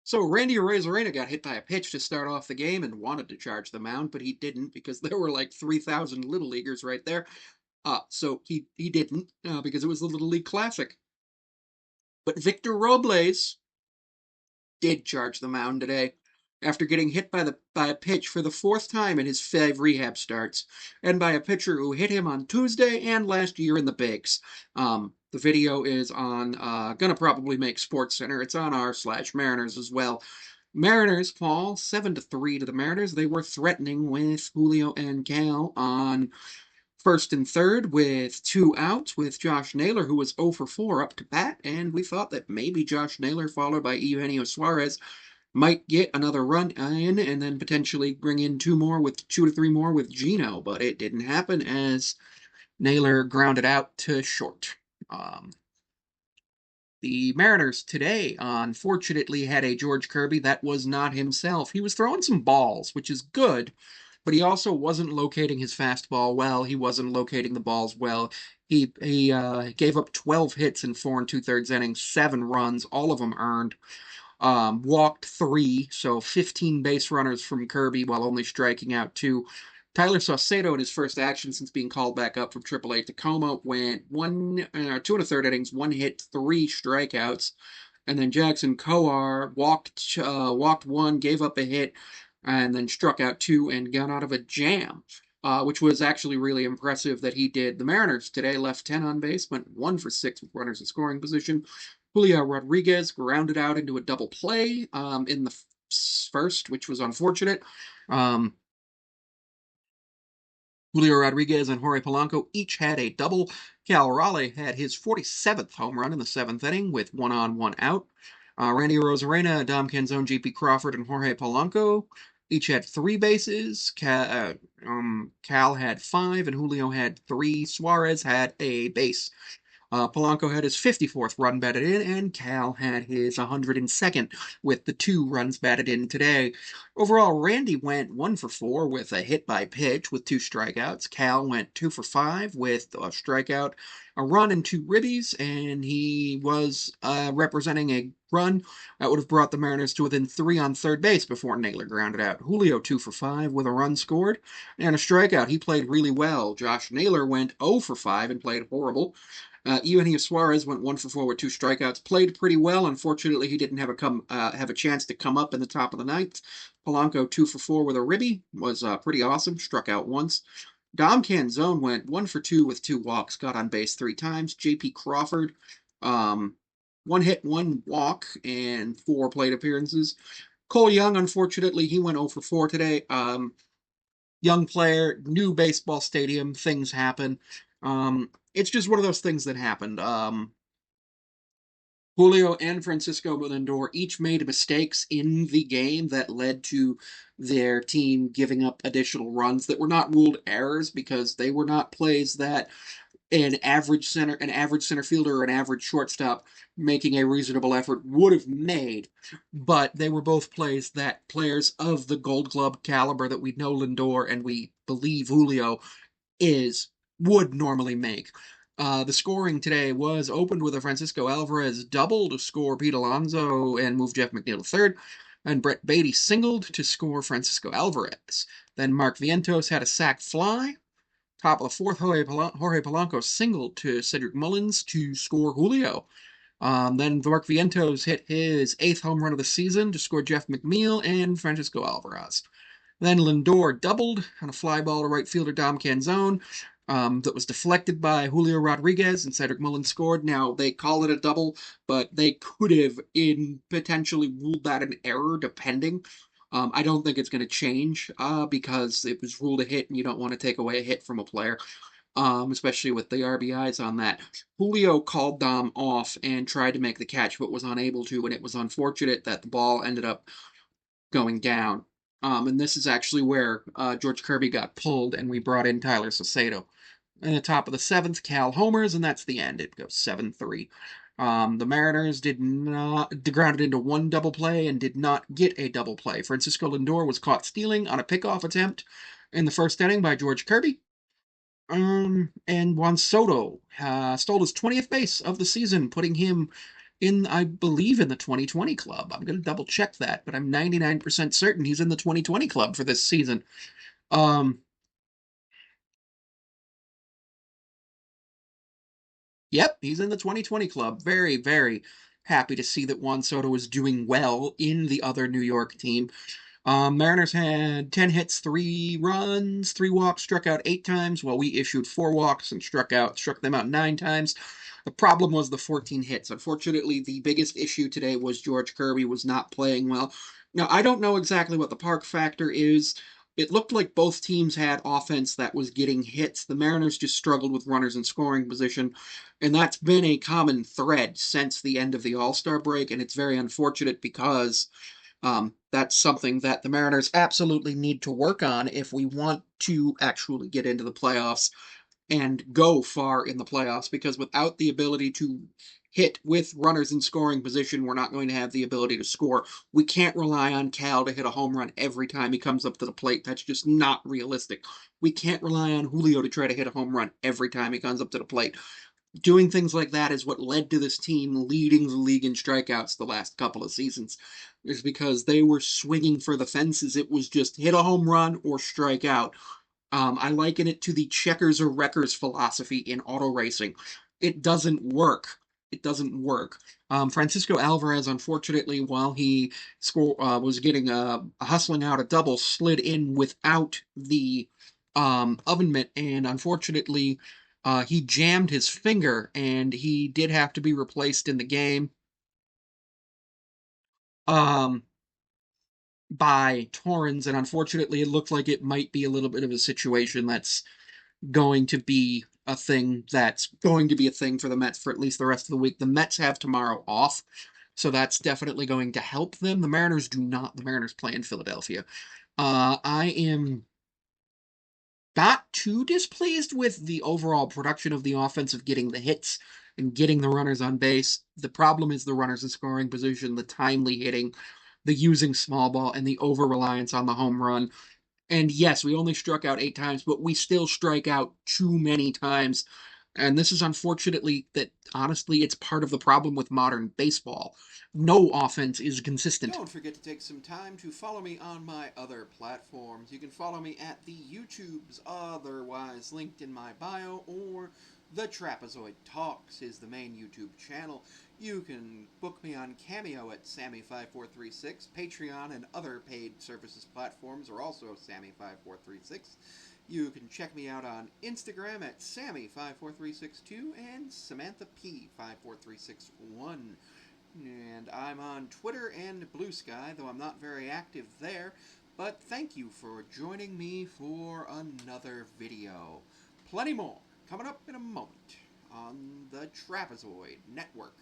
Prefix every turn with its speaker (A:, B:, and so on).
A: So Randy Arozarena got hit by a pitch to start off the game and wanted to charge the mound, but he didn't because there were like 3,000 little leaguers right there. So he didn't because it was the Little League Classic. But Victor Robles did charge the mound today after getting hit by a pitch for the fourth time in his 5 rehab starts, and by a pitcher who hit him on Tuesday and last year in the bigs. The video is on gonna probably make Sports Center. It's on r/Mariners as well. Mariners fall 7-3 to the Mariners. They were threatening with Julio and Cal on first and third with 2 outs with Josh Naylor, who was 0 for 4 up to bat, and we thought that maybe Josh Naylor, followed by Eugenio Suarez, might get another run in and then potentially bring in 2 to 3 more with Gino, but it didn't happen as Naylor grounded out to short. Um, the Mariners today, unfortunately, had a George Kirby that was not himself. He was throwing some balls, which is good, but he also wasn't locating his fastball well. He wasn't locating the balls well. He gave up 12 hits in 4 and 2/3 innings, 7 runs, all of them earned. Walked 3, so 15 base runners from Kirby while only striking out 2. Tyler Saucedo, in his first action since being called back up from AAA Tacoma, went 2 and 1/3 innings, 1 hit, 3 strikeouts, and then Jackson Coar walked 1, gave up a hit, and then struck out 2 and got out of a jam. Which was actually really impressive that he did. The Mariners today left 10 on base, went 1 for 6 with runners in scoring position. Julio Rodriguez grounded out into a double play in the first, which was unfortunate. Um, Julio Rodriguez and Jorge Polanco each had a double. Cal Raleigh had his 47th home run in the 7th inning with 1 on, 1 out. Randy Arozarena, Dom Canzone, J.P. Crawford, and Jorge Polanco each had 3 bases. Cal had 5, and Julio had 3. Suarez had a base. Polanco had his 54th run batted in, and Cal had his 102nd with the 2 runs batted in today. Overall, Randy went 1 for 4 with a hit by pitch with 2 strikeouts. Cal went 2 for 5 with a strikeout, a run, and 2 ribbies, and he was representing a run that would have brought the Mariners to within 3 on third base before Naylor grounded out. Julio 2 for 5 with a run scored and a strikeout. He played really well. Josh Naylor went 0 for 5 and played horrible. Eugenio Suarez went 1 for 4 with 2 strikeouts. Played pretty well. Unfortunately, he didn't have a chance to come up in the top of the ninth. Polanco 2 for 4 with a ribby was pretty awesome. Struck out once. Dom Canzone went 1 for 2 with 2 walks. Got on base 3 times. J.P. Crawford, 1 hit, 1 walk, and 4 plate appearances. Cole Young, unfortunately, he went 0 for 4 today. Young player, new baseball stadium, things happen. It's just one of those things that happened. Julio and Francisco Lindor each made mistakes in the game that led to their team giving up additional runs that were not ruled errors because they were not plays that an average center fielder or an average shortstop making a reasonable effort would have made. But they were both plays that players of the Gold Glove caliber that we know Lindor and we believe Julio is would normally make. The scoring today was opened with a Francisco Alvarez double to score Pete Alonso and move Jeff McNeil to third, and Brett Beatty singled to score Francisco Alvarez. Then Mark Vientos had a sac fly. Top of the fourth, Jorge Polanco singled to Cedric Mullins to score Julio. Then Mark Vientos hit his 8th home run of the season to score Jeff McNeil and Francisco Alvarez. Then Lindor doubled on a fly ball to right fielder Dom Canzone that was deflected by Julio Rodriguez, and Cedric Mullins scored. Now, they call it a double, but they could have potentially ruled that an error, depending. I don't think it's going to change because it was ruled a hit, and you don't want to take away a hit from a player, especially with the RBIs on that. Julio called Dom off and tried to make the catch, but was unable to, and it was unfortunate that the ball ended up going down. And this is actually where George Kirby got pulled, and we brought in Tyler Saucedo. In the top of the 7th, Cal homers, and that's the end. It goes 7-3. The Mariners did not grounded into 1 double play and did not get a double play. Francisco Lindor was caught stealing on a pickoff attempt in the first inning by George Kirby. And Juan Soto stole his 20th base of the season, putting him I believe, in the 2020 club. I'm going to double check that, but I'm 99% certain he's in the 2020 club for this season. Um, yep, he's in the 2020 club. Very, very happy to see that Juan Soto is doing well in the other New York team. Mariners had 10 hits, 3 runs, 3 walks, struck out 8 times, while we issued 4 walks and struck them out 9 times. The problem was the 14 hits. Unfortunately, the biggest issue today was George Kirby was not playing well. Now, I don't know exactly what the park factor is. It looked like both teams had offense that was getting hits. The Mariners just struggled with runners in scoring position, and that's been a common thread since the end of the All-Star break, and it's very unfortunate because that's something that the Mariners absolutely need to work on if we want to actually get into the playoffs and go far in the playoffs, because without the ability to hit with runners in scoring position, we're not going to have the ability to score. We can't rely on Cal to hit a home run every time he comes up to the plate. That's just not realistic. We can't rely on Julio to try to hit a home run every time he comes up to the plate. Doing things like that is what led to this team leading the league in strikeouts the last couple of seasons. Is because they were swinging for the fences. It was just hit a home run or strike out. I liken it to the checkers or wreckers philosophy in auto racing. It doesn't work. It doesn't work. Francisco Alvarez, unfortunately, while he was getting hustling out a double, slid in without the oven mitt, and unfortunately, he jammed his finger, and he did have to be replaced in the game um, by Torrens. And unfortunately, it looked like it might be a little bit of a situation that's going to be a thing for the Mets for at least the rest of the week. The Mets have tomorrow off, so that's definitely going to help them. The Mariners do not. The Mariners play in Philadelphia. I am not too displeased with the overall production of the offense of getting the hits and getting the runners on base. The problem is the runners in scoring position, the timely hitting, the using small ball, and the over reliance on the home run. And yes, we only struck out 8 times, but we still strike out too many times. And this is unfortunately that, honestly, it's part of the problem with modern baseball. No offense is consistent. Don't forget to take some time to follow me on my other platforms. You can follow me at the YouTubes, otherwise linked in my bio, or the Trapezoid Talks is the main YouTube channel. You can book me on Cameo at Sammy5436. Patreon and other paid services platforms are also Sammy5436. You can check me out on Instagram at Sammy54362 and Samantha P54361. And I'm on Twitter and Blue Sky, though I'm not very active there. But thank you for joining me for another video. Plenty more coming up in a moment on the Trapezoid Network.